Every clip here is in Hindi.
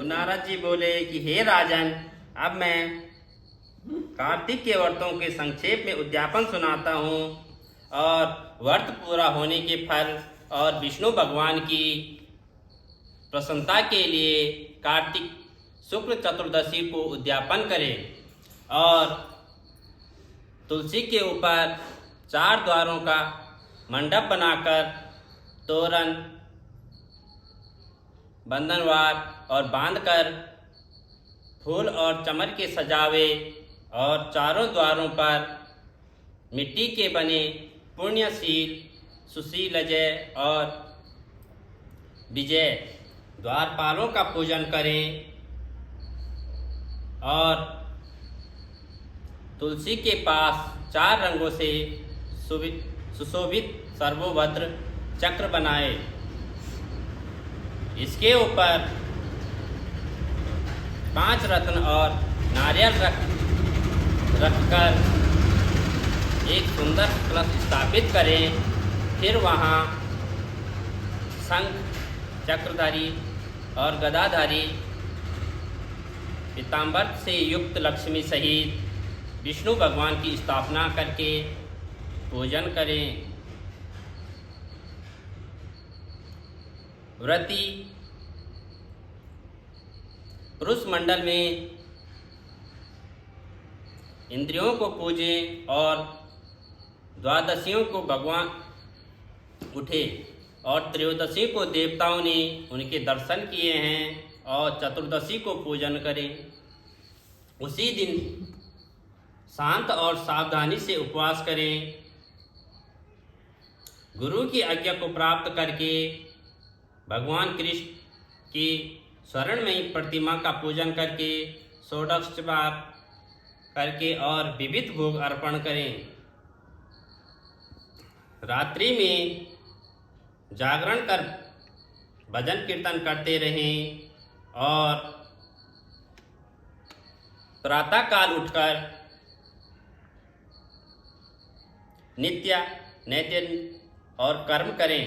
नारद जी बोले कि हे राजन, अब मैं कार्तिक के व्रतों के संक्षेप में उद्यापन सुनाता हूँ और व्रत पूरा होने के फल और विष्णु भगवान की प्रसन्नता के लिए कार्तिक शुक्ल चतुर्दशी को उद्यापन करें और तुलसी के ऊपर 4 द्वारों का मंडप बनाकर तोरण बंधनवार और बांधकर फूल और चमर के सजावे और चारों द्वारों पर मिट्टी के बने पुण्यशील सुशीलजय और विजय द्वारपालों का पूजन करें और तुलसी के पास 4 रंगों से सुशोभित सर्वोभद्र चक्र बनाए। इसके ऊपर 5 रत्न और नारियल रखकर एक सुंदर कलश स्थापित करें। फिर वहाँ शंख चक्रधारी और गदाधारी पीताम्बर से युक्त लक्ष्मी सहित विष्णु भगवान की स्थापना करके पूजन करें। व्रती पुरुष मंडल में इंद्रियों को पूजें और द्वादशियों को भगवान उठे और त्रयोदशी को देवताओं ने उनके दर्शन किए हैं और चतुर्दशी को पूजन करें। उसी दिन शांत और सावधानी से उपवास करें। गुरु की आज्ञा को प्राप्त करके भगवान कृष्ण की स्वर्णमयी प्रतिमा का पूजन करके षोडशोपचार करके और विविध भोग अर्पण करें। रात्रि में जागरण कर भजन कीर्तन करते रहें और प्रातःकाल उठकर नित्य नैतिक और कर्म करें।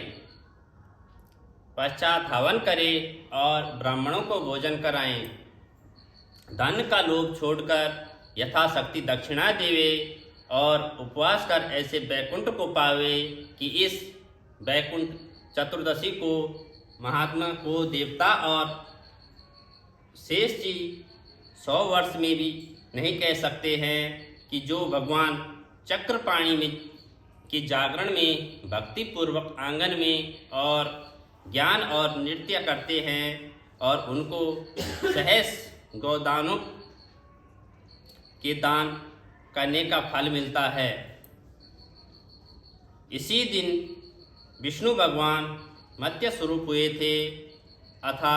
पश्चात हवन करें और ब्राह्मणों को भोजन कराएं। धन का लोभ छोड़कर यथाशक्ति दक्षिणा देवे और उपवास कर ऐसे वैकुंठ को पावे कि इस वैकुंठ चतुर्दशी को महात्मा को देवता और शेष जी 100 वर्ष में भी नहीं कह सकते हैं कि जो भगवान चक्रपाणी में के जागरण में भक्ति पूर्वक आंगन में और ज्ञान और नृत्य करते हैं और उनको सहस गौदानों के दान करने का फल मिलता है। इसी दिन विष्णु भगवान मत्स्य स्वरूप हुए थे अथा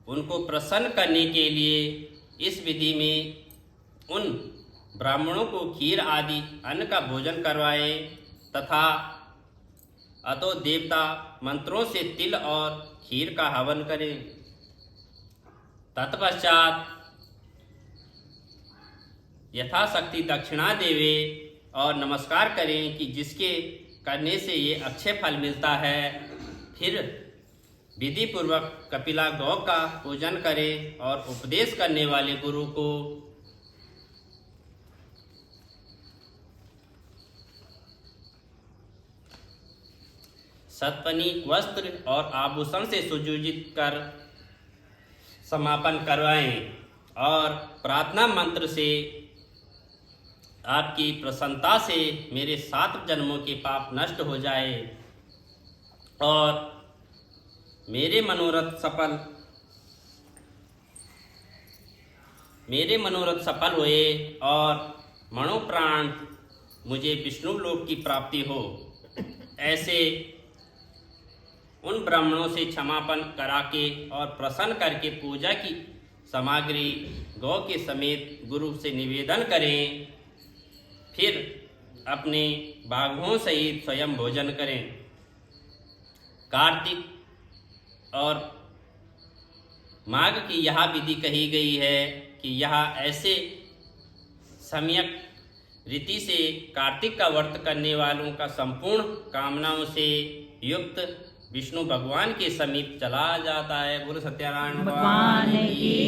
उनको प्रसन्न करने के लिए इस विधि में उन ब्राह्मणों को खीर आदि अन्न का भोजन करवाए तथा अतो देवता मंत्रों से तिल और खीर का हवन करें। तत्पश्चात यथाशक्ति दक्षिणा देवे और नमस्कार करें कि जिसके करने से ये अक्षय फल मिलता है। फिर विधि पूर्वक कपिला गौ का पूजन करें और उपदेश करने वाले गुरु को सतपनी वस्त्र और आभूषण से सुसज्जित कर समापन करवाएं और प्रार्थना मंत्र से आपकी प्रसन्नता से मेरे 7 जन्मों के पाप नष्ट हो जाए और मेरे मनोरथ सफल हुए और मनोप्राण मुझे विष्णु लोक की प्राप्ति हो। ऐसे उन ब्राह्मणों से क्षमापण करा के और प्रसन्न करके पूजा की सामग्री गौ के समेत गुरु से निवेदन करें। फिर अपने बाघों सहित स्वयं भोजन करें। कार्तिक और माघ की यह विधि कही गई है कि यह ऐसे सम्यक रीति से कार्तिक का व्रत करने वालों का संपूर्ण कामनाओं से युक्त विष्णु भगवान के समीप चला जाता है। बोलो सत्यानारायण भगवान की